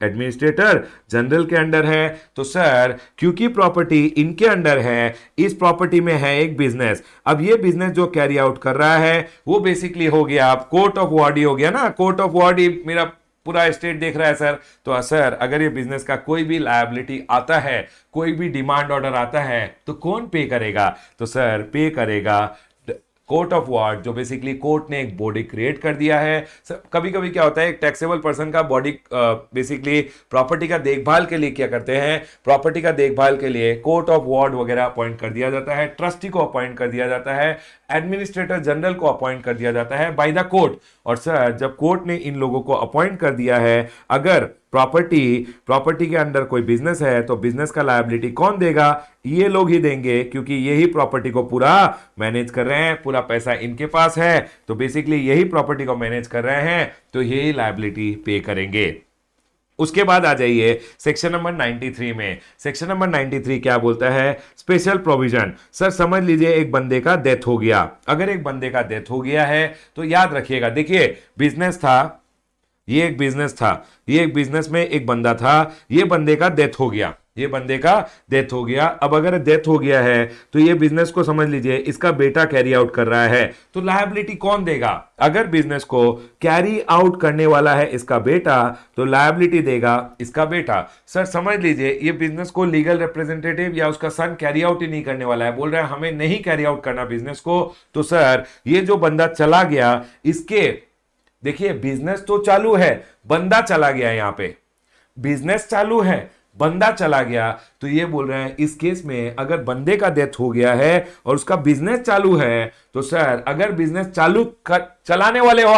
एडमिनिस्ट्रेटर जनरल के अंडर है। तो सर क्योंकि प्रॉपर्टी इनके अंडर है, इस प्रॉपर्टी में है एक बिजनेस, अब ये बिजनेस जो कैरी आउट कर रहा है वो बेसिकली हो गया अब कोर्ट ऑफ वार्ड ही हो गया ना, कोर्ट ऑफ वार्ड ही मेरा पूरा एस्टेट देख रहा है सर। तो सर अगर ये बिजनेस का कोई भी लायबिलिटी आता है, कोई भी डिमांड ऑर्डर आता है, तो कौन पे करेगा? तो सर पे करेगा कोर्ट ऑफ वार्ड, जो बेसिकली कोर्ट ने एक बॉडी क्रिएट कर दिया है। कभी कभी क्या होता है, एक टैक्सेबल पर्सन का बॉडी बेसिकली प्रॉपर्टी का देखभाल के लिए क्या करते हैं, प्रॉपर्टी का देखभाल के लिए कोर्ट ऑफ वार्ड वगैरह अपॉइंट कर दिया जाता है, ट्रस्टी को अपॉइंट कर दिया जाता है, एडमिनिस्ट्रेटर जनरल को अपॉइंट कर दिया जाता है बाय द कोर्ट। और सर जब कोर्ट ने इन लोगों को अपॉइंट कर दिया है, अगर प्रॉपर्टी के अंडर कोई बिजनेस है तो बिजनेस का लायबिलिटी कौन देगा? ये लोग ही देंगे, क्योंकि यही प्रॉपर्टी को पूरा मैनेज कर रहे हैं, पूरा पैसा इनके पास है, तो बेसिकली यही प्रॉपर्टी को मैनेज कर रहे हैं, तो यही लायबिलिटी पे करेंगे। उसके बाद आ जाइए सेक्शन नंबर 93 में। सेक्शन नंबर 93 क्या बोलता है? Special provision. सर समझ लीजिए एक बंदे का डेथ हो गया, अगर एक बंदे का डेथ हो गया है तो याद रखिएगा, देखिए बिजनेस था, ये एक बिजनेस था, ये एक बिजनेस में एक बंदा था, ये बंदे का डेथ हो गया, ये बंदे का डेथ हो गया। अब अगर डेथ हो गया है तो ये बिजनेस को समझ लीजिए इसका बेटा कैरी आउट कर रहा है, तो लायबिलिटी कौन देगा? अगर बिजनेस को कैरी आउट करने वाला है इसका बेटा, तो लायबिलिटी देगा इसका बेटा। सर समझ लीजिए ये बिजनेस को लीगल रिप्रेजेंटेटिव या उसका सन कैरी आउट ही नहीं करने वाला है, बोल रहा है हमें नहीं कैरी आउट करना बिजनेस को, तो सर ये जो बंदा चला गया, इसके देखिए बिजनेस तो चालू है, बंदा चला गया, यहां पे बिजनेस चालू है, बंदा चला गया, तो ये बोल रहे हैं इस केस में अगर बंदे का डेथ हो गया है और उसका बिजनेस चालू है, तो सर अगर बिजनेस चलाने वाले हो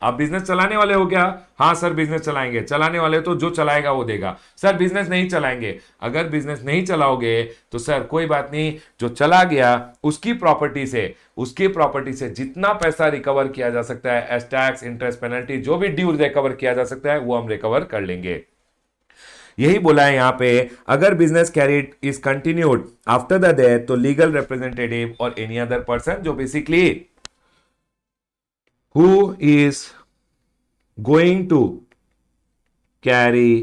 आप बिजनेस चलाने वाले हो क्या? हाँ सर बिजनेस चलाएंगे, चलाने वाले तो जो चलाएगा वो देगा। सर बिजनेस नहीं चलाएंगे, अगर बिजनेस नहीं चलाओगे तो सर कोई बात नहीं, जो चला गया उसकी प्रॉपर्टी से जितना पैसा रिकवर किया जा सकता है एज टैक्स, इंटरेस्ट, पेनल्टी, जो भी ड्यू रिकवर किया जा सकता है वो हम रिकवर कर लेंगे। यही बोला है यहां पे, अगर business carried is continued after the death, तो लीगल रिप्रेजेंटेटिव और एनी अदर पर्सन जो basically who is going to carry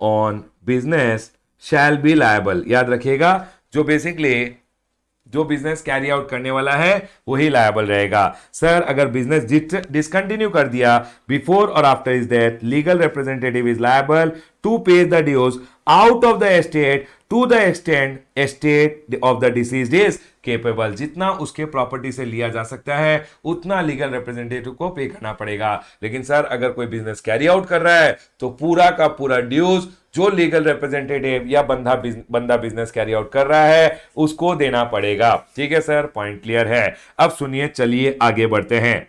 on business shall be liable। याद रखिएगा जो बिजनेस कैरी आउट करने वाला है वही लायबल रहेगा। सर अगर बिजनेस डिसकंटिन्यू कर दिया बिफोर और after is death, legal representative is liable to pay the dues out of the estate to the extent estate of the deceased is capable. जितना उसके प्रॉपर्टी से लिया जा सकता है उतना लीगल रिप्रेजेंटेटिव को पे करना पड़ेगा। लेकिन सर अगर कोई बिजनेस कैरी आउट कर रहा है तो पूरा का पूरा ड्यूज जो लीगल रिप्रेजेंटेटिव या बंदा बिजनेस कैरी आउट कर रहा है उसको देना पड़ेगा। ठीक है सर, पॉइंट क्लियर है। अब सुनिए, चलिए आगे बढ़ते हैं।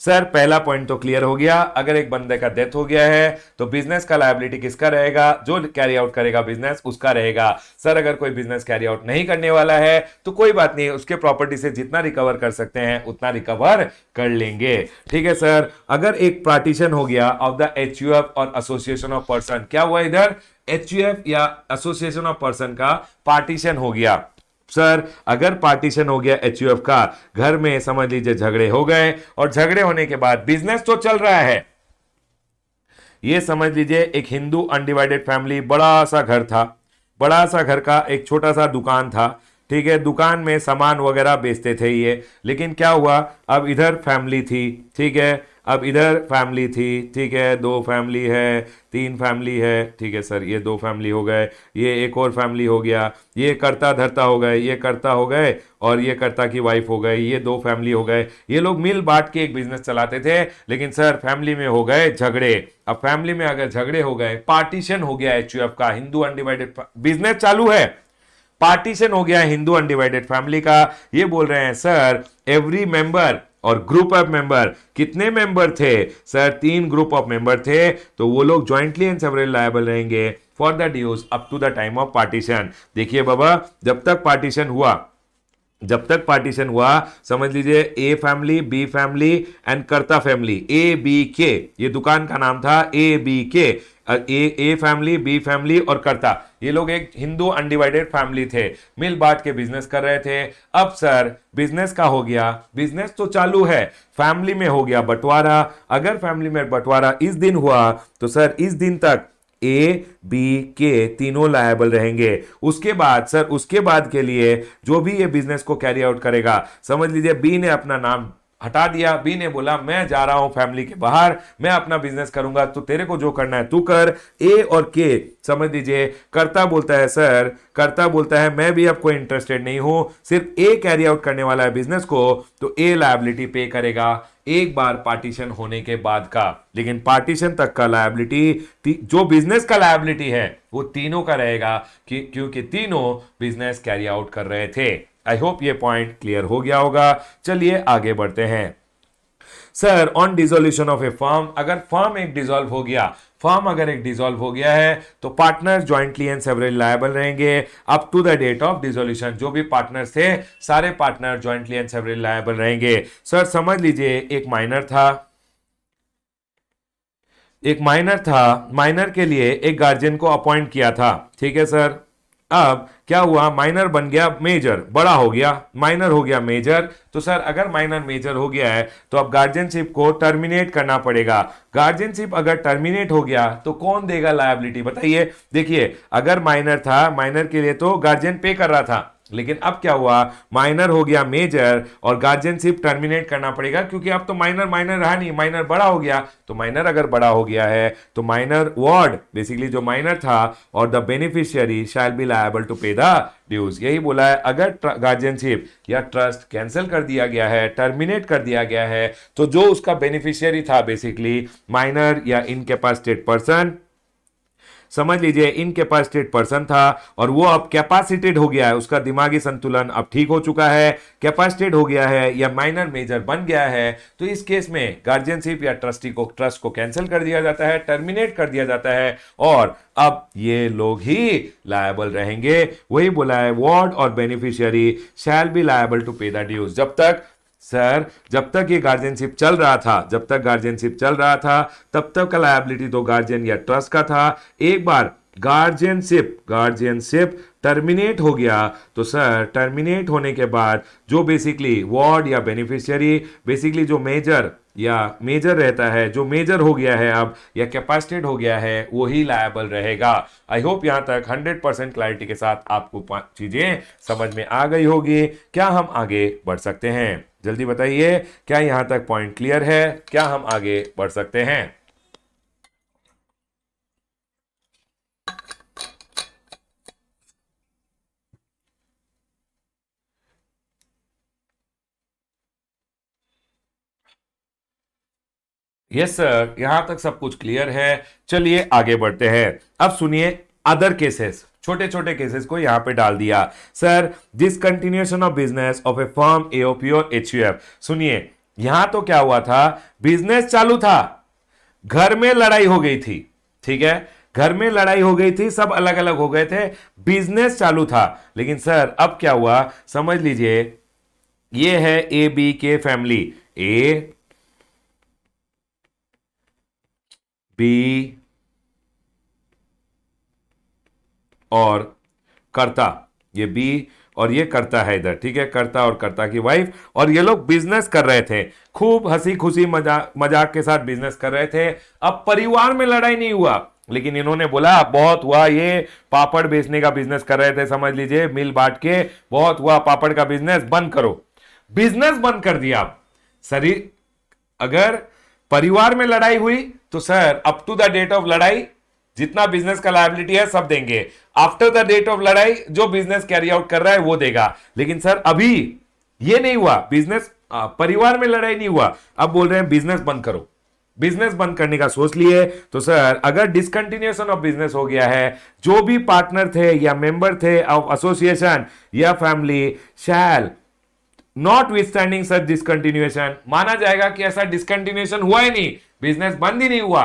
सर पहला पॉइंट तो क्लियर हो गया, अगर एक बंदे का डेथ हो गया है तो बिजनेस का लायबिलिटी किसका रहेगा? जो कैरी आउट करेगा बिजनेस उसका रहेगा। सर अगर कोई बिजनेस कैरी आउट नहीं करने वाला है तो कोई बात नहीं, उसके प्रॉपर्टी से जितना रिकवर कर सकते हैं उतना रिकवर कर लेंगे। ठीक है सर, अगर एक पार्टीशन हो गया ऑफ द एचयूएफ और एसोसिएशन ऑफ पर्सन, क्या हुआ इधर? एचयूएफ या एसोसिएशन ऑफ पर्सन का पार्टीशन हो गया। सर अगर पार्टीशन हो गया एचयूएफ का, घर में समझ लीजिए झगड़े हो गए और झगड़े होने के बाद बिजनेस तो चल रहा है, ये समझ लीजिए एक हिंदू अनडिवाइडेड फैमिली, बड़ा सा घर था, बड़ा सा घर का एक छोटा सा दुकान था। ठीक है, दुकान में सामान वगैरह बेचते थे ये, लेकिन क्या हुआ, अब इधर फैमिली थी, ठीक है, अब इधर फैमिली थी, ठीक है, 2 फैमिली है, 3 फैमिली है, ठीक है सर, ये 2 फैमिली हो गए, ये एक और फैमिली हो गया, ये करता धरता हो गए, ये करता हो गए और ये करता की वाइफ हो गए, ये 2 फैमिली हो गए। ये लोग मिल बांट के एक बिजनेस चलाते थे, लेकिन सर फैमिली में हो गए झगड़े। अब फैमिली में अगर झगड़े हो गए, पार्टीशन हो गया एचयूएफ का, हिंदू अनडिवाइडेड बिजनेस चालू है, पार्टीशन हो गया हिंदू अनडिवाइडेड फैमिली का। ये बोल रहे हैं sir every member or group of member, कितने मेंबर थे सर? 3 ग्रुप ऑफ मेंबर थे, तो वो लोग ज्वाइंटली एंड सेवरली लायबल रहेंगे for the dues up to the time of partition. देखिए बाबा, जब तक पार्टीशन हुआ समझ लीजिए A family, B family and karta family, A B के, ये दुकान का नाम था ए बी के, ए फैमिली, बी फैमिली और कर्ता, ये लोग एक हिंदू अनडिवाइडेड फैमिली थे, मिल बांट के बिजनेस कर रहे थे। अब सर बिजनेस का हो गया, बिजनेस तो चालू है, फैमिली में हो गया बंटवारा। अगर फैमिली में बंटवारा इस दिन हुआ तो सर इस दिन तक ए बी के तीनों लायबल रहेंगे। उसके बाद सर, उसके बाद के लिए जो भी ये बिजनेस को कैरी आउट करेगा, समझ लीजिए बी ने अपना नाम हटा दिया, बी ने बोला मैं जा रहा हूं फैमिली के बाहर, मैं अपना बिजनेस करूंगा, तो तेरे को जो करना है तू कर। ए और के समझ लीजिए, कर्ता बोलता है सर, कर्ता बोलता है मैं भी अब कोई इंटरेस्टेड नहीं हूं, सिर्फ ए कैरी आउट करने वाला है बिजनेस को, तो ए लायबिलिटी पे करेगा एक बार पार्टीशन होने के बाद का। लेकिन पार्टीशन तक का लायबिलिटी, जो बिजनेस का लायबिलिटी है वो तीनों का रहेगा, क्योंकि तीनों बिजनेस कैरी आउट कर रहे थे। आई होप ये पॉइंट क्लियर हो गया होगा। चलिए आगे बढ़ते हैं। Sir on dissolution of A firm, अगर फर्म एक डिसॉल्व हो गया, फर्म अगर एक डिसॉल्व हो गया है तो partner jointly and severally liable रहेंगे up to the date of dissolution. जो भी पार्टनर्स थे सारे partner jointly and severally liable रहेंगे। सर समझ लीजिए एक माइनर था, माइनर के लिए एक गार्जियन को अपॉइंट किया था, ठीक है सर। अब क्या हुआ, माइनर बन गया मेजर, बड़ा हो गया, माइनर हो गया मेजर। तो सर अगर माइनर मेजर हो गया है तो अब गार्जियनशिप को टर्मिनेट करना पड़ेगा। गार्जियनशिप अगर टर्मिनेट हो गया तो कौन देगा लायबिलिटी बताइए। देखिए अगर माइनर था, माइनर के लिए तो गार्जियन पे कर रहा था, लेकिन अब क्या हुआ, माइनर हो गया मेजर और गार्जियनशिप टर्मिनेट करना पड़ेगा, क्योंकि अब तो माइनर रहा नहीं, माइनर बड़ा हो गया। तो माइनर अगर बड़ा हो गया है तो माइनर वार्ड, बेसिकली जो माइनर था, or the beneficiary shall be liable to pay the dues. यही बोला है, अगर गार्जियनशिप या ट्रस्ट कैंसिल कर दिया गया है, टर्मिनेट कर दिया गया है, तो जो उसका बेनिफिशियरी था बेसिकली माइनर या इनकैपेसिटेड पर्सन, समझ लीजिए इनकैपेसिटेड पर्सन था और वो अब कैपेसिटेड हो गया है, उसका दिमागी संतुलन अब ठीक हो चुका है, कैपेसिटेड हो गया है या माइनर मेजर बन गया है, तो इस केस में गार्जियनशिप या ट्रस्ट को कैंसिल कर दिया जाता है, टर्मिनेट कर दिया जाता है और अब ये लोग ही लायबल रहेंगे। वही बोला है, ward or beneficiary shall be liable to pay the dues. जब तक ये गार्जियनशिप चल रहा था, तब तक का लायबिलिटी तो गार्जियन या ट्रस्ट का था। एक बार गार्जियनशिप टर्मिनेट हो गया तो सर टर्मिनेट होने के बाद जो बेसिकली वार्ड या बेनिफिशियरी, बेसिकली जो मेजर रहता है, जो मेजर हो गया है अब या कैपेसिटेड हो गया है, वही लायबल रहेगा। आई होप यहां तक 100% क्लैरिटी के साथ आपको चीजें समझ में आ गई होगी। क्या हम आगे बढ़ सकते हैं? जल्दी बताइए, क्या यहां तक पॉइंट क्लियर है? क्या हम आगे बढ़ सकते हैं? यस सर, यहां तक सब कुछ क्लियर है। चलिए आगे बढ़ते हैं। अब सुनिए अदर केसेस, छोटे छोटे केसेस को यहां पे डाल दिया। Sir discontinuation of business of A firm AOP और एचयूएफ। सुनिए यहां तो क्या हुआ था, बिजनेस चालू था, घर में लड़ाई हो गई थी, ठीक है, घर में लड़ाई हो गई थी, सब अलग अलग हो गए थे, बिजनेस चालू था। लेकिन सर अब क्या हुआ, समझ लीजिए ये है ए बी के फैमिली, ए बी और कर्ता, ये बी और ये कर्ता है इधर, ठीक है, कर्ता और कर्ता की वाइफ, और ये लोग बिजनेस कर रहे थे, खूब हंसी खुशी मजाक के साथ बिजनेस कर रहे थे। अब परिवार में लड़ाई नहीं हुआ, लेकिन इन्होंने बोला बहुत हुआ, ये पापड़ बेचने का बिजनेस कर रहे थे, समझ लीजिए मिल बांट के, बहुत हुआ पापड़ का बिजनेस, बंद करो, बिजनेस बंद कर दिया। सर अगर परिवार में लड़ाई हुई तो sir up to the date of लड़ाई जितना बिजनेस का लायबिलिटी है सब देंगे, आफ्टर द डेट ऑफ लड़ाई जो बिजनेस कैरी आउट कर रहा है वो देगा। लेकिन सर अभी ये नहीं हुआ, बिजनेस परिवार में लड़ाई नहीं हुआ, अब बोल रहे हैं बिजनेस बंद करो, बिजनेस बंद करने का सोच लिए। तो सर अगर डिसकंटिन्यूएशन ऑफ बिजनेस हो गया है, जो भी पार्टनर थे या मेंबर थे ऑफ एसोसिएशन या family shall not withstanding such discontinuation, माना जाएगा कि ऐसा डिसकंटिन्यूएशन हुआ ही नहीं, बिजनेस बंद ही नहीं हुआ,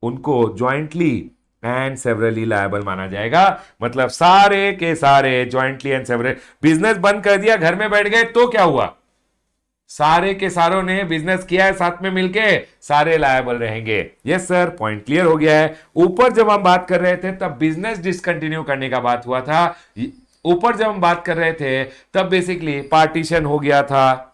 उनको ज्वाइंटली एंड सेवरली लायबल माना जाएगा। मतलब सारे के सारे ज्वाइंटली एंड सेवरली, बिजनेस बंद कर दिया, घर में बैठ गए तो क्या हुआ, सारे के सारों ने बिजनेस किया है साथ में मिलके, सारे लायबल रहेंगे। यस सर, पॉइंट क्लियर हो गया है। ऊपर जब हम बात कर रहे थे तब बिजनेस डिसकंटिन्यू करने का बात हुआ था, ऊपर जब हम बात कर रहे थे तब बेसिकली पार्टीशन हो गया था,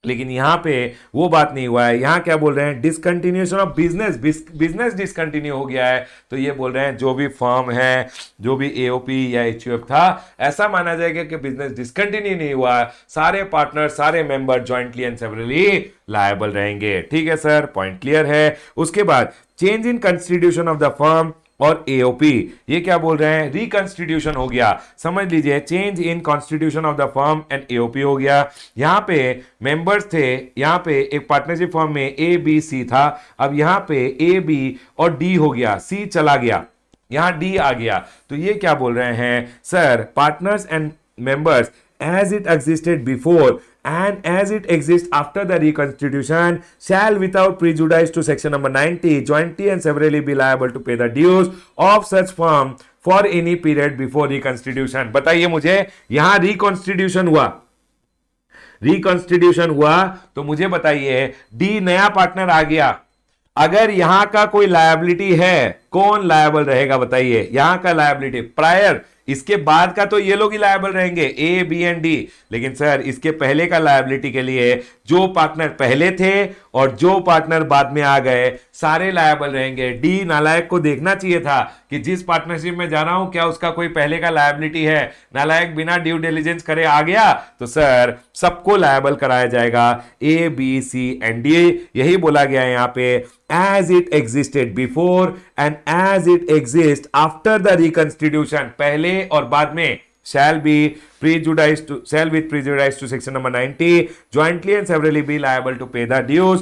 लेकिन यहां पे वो बात नहीं हुआ है। यहां क्या बोल रहे हैं, discontinuation of business, business discontinue हो गया है, तो ये बोल रहे हैं जो भी फर्म है, जो भी एओपी या एचयूएफ था, ऐसा माना जाएगा कि बिजनेस डिसकंटिन्यू नहीं हुआ, सारे पार्टनर, सारे member jointly and severally liable रहेंगे। ठीक है सर, पॉइंट क्लियर है। उसके बाद change in constitution of the firm और एओपी, ये क्या बोल रहे हैं, रिकॉन्स्टिट्यूशन हो गया। समझ लीजिए, change in constitution of the firm and AOP हो गया। यहां पे मेंबर्स थे, यहां पे एक पार्टनरशिप फर्म में ए बी सी था, अब यहां पे ए बी और डी हो गया, सी चला गया, यहां डी आ गया, तो ये क्या बोल रहे हैं sir, partners and members as it existed before and as it exists after the reconstitution shall without prejudice to section number 90 jointly and severally be liable to pay the dues of such firm for any period before reconstitution। बताइए मुझे, यहां reconstitution हुआ, reconstitution हुआ तो मुझे बताइए, D नया partner आ गया, अगर यहां का कोई लायबिलिटी है, कौन लायबल रहेगा बताइए, यहां का लायबिलिटी प्रायर, इसके बाद का तो ये लोग ही लायबल रहेंगे, ए बी एंड डी, लेकिन सर इसके पहले का लायबिलिटी के लिए जो पार्टनर पहले थे और जो पार्टनर बाद में आ गए, सारे लायबल रहेंगे। डी नालायक को देखना चाहिए था कि जिस पार्टनरशिप में जा रहा हूं क्या उसका कोई पहले का लायबिलिटी है, नालायक बिना ड्यू डिलिजेंस करे आ गया, तो सर सबको लायबल कराया जाएगा, A B C and D. यही बोला गया है यहां पे, as it existed before and as it exists after the reconstitution, पहले और बाद में, shall with prejudice to section number 90 jointly and severally be liable to pay the dues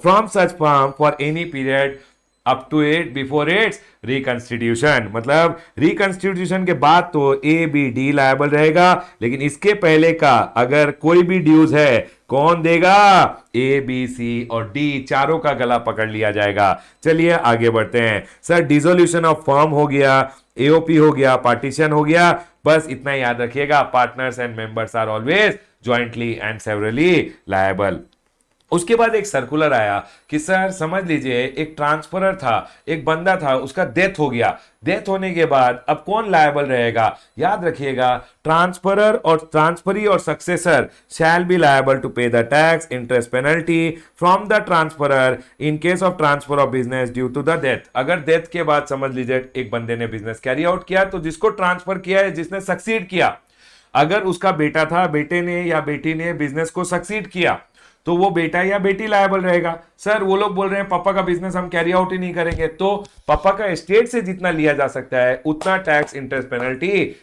from such firm for any period up to it before its reconstitution। मतलब reconstitution के बाद तो A B D liable रहेगा, लेकिन इसके पहले का अगर कोई भी ड्यूज है, कौन देगा, ए बी सी और डी, चारों का गला पकड़ लिया जाएगा। चलिए आगे बढ़ते हैं। सर डिसोल्यूशन ऑफ फर्म हो गया, एओपी हो गया, पार्टीशन हो गया, बस इतना याद रखिएगा, partners and members are always jointly and severally liable. उसके बाद एक सर्कुलर आया कि सर समझ लीजिए, एक ट्रांसफरर था, एक बंदा था, उसका डेथ हो गया, डेथ होने के बाद अब कौन लायबल रहेगा, याद रखिएगा, ट्रांसफरर और ट्रांसफरी और successor shall be liable to pay the tax interest penalty from the transferor in case of transfer of business due to the death. अगर डेथ के बाद समझ लीजिए एक बंदे ने बिजनेस कैरी आउट किया, तो जिसको ट्रांसफर किया है, जिसने सक्सीड किया, अगर उसका बेटा था, बेटे ने या बेटी ने बिजनेस को सक्सीड किया, तो वो बेटा या बेटी लायबल रहेगा। सर वो लोग बोल रहे हैं पापा का बिजनेस हम कैरी आउट ही नहीं करेंगे, तो पापा का एस्टेट से जितना लिया जा सकता है उतना टैक्स इंटरेस्ट पेनल्टी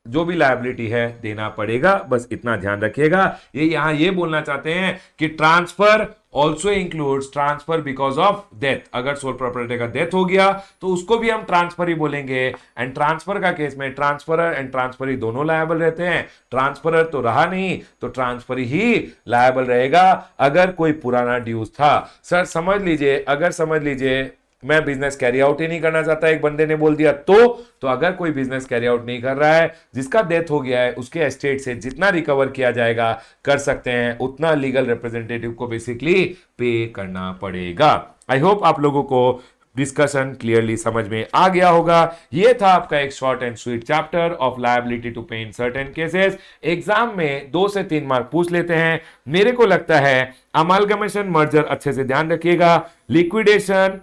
जो भी लायबिलिटी है देना पड़ेगा, बस इतना ध्यान रखिएगा। ये यहां ये बोलना चाहते हैं कि transfer also includes transfer because of death, अगर सोल प्रॉपर्टी का डेथ हो गया तो उसको भी हम ट्रांसफर ही बोलेंगे। एंड ट्रांसफर का केस में ट्रांसफरर एंड ट्रांसफरी दोनों लायबल रहते हैं, ट्रांसफरर तो रहा नहीं तो ट्रांसफरी ही लायबल रहेगा अगर कोई पुराना ड्यूज था। सर समझ लीजिए, अगर समझ लीजिए मैं बिजनेस कैरी आउट ही नहीं करना चाहता, एक बंदे ने बोल दिया, तो अगर कोई बिजनेस कैरी आउट नहीं कर रहा है, जिसका डेथ हो गया है, उसके एस्टेट से जितना रिकवर किया जाएगा कर सकते हैं, उतना लीगल रिप्रेजेंटेटिव को बेसिकली पे करना पड़ेगा। आई होप आप लोगों को डिस्कशन क्लियरली समझ में आ गया होगा। ये था आपका एक short and sweet chapter of liability to pay in certain cases. Exam में 2 से 3 मार्क पूछ लेते हैं। मेरे को लगता है अमालगमेशन मर्जर अच्छे से ध्यान रखिएगा, लिक्विडेशन,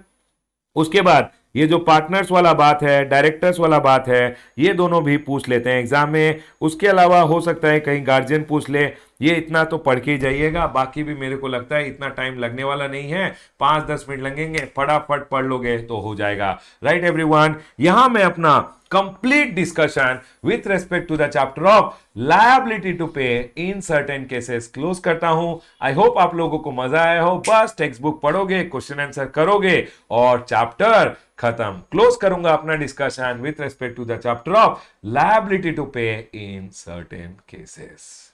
उसके बाद ये जो पार्टनर्स वाला बात है, डायरेक्टर्स वाला बात है, ये दोनों भी पूछ लेते हैं एग्जाम में। उसके अलावा हो सकता है कहीं गार्जियन पूछ ले, ये इतना तो पढ़ के ही जाइएगा, बाकी भी मेरे को लगता है इतना टाइम लगने वाला नहीं है, 5-10 मिनट लगेंगे, फटाफट पढ़ लोगे तो हो जाएगा। राइट एवरीवन, यहां मैं अपना complete discussion with respect to the chapter of liability to pay in certain cases close करता हूं। आई होप आप लोगों को मजा आया हो। बस टेक्स्ट बुक पढ़ोगे, क्वेश्चन आंसर करोगे और चैप्टर खत्म। क्लोज करूंगा अपना discussion with respect to the chapter of liability to pay in certain cases.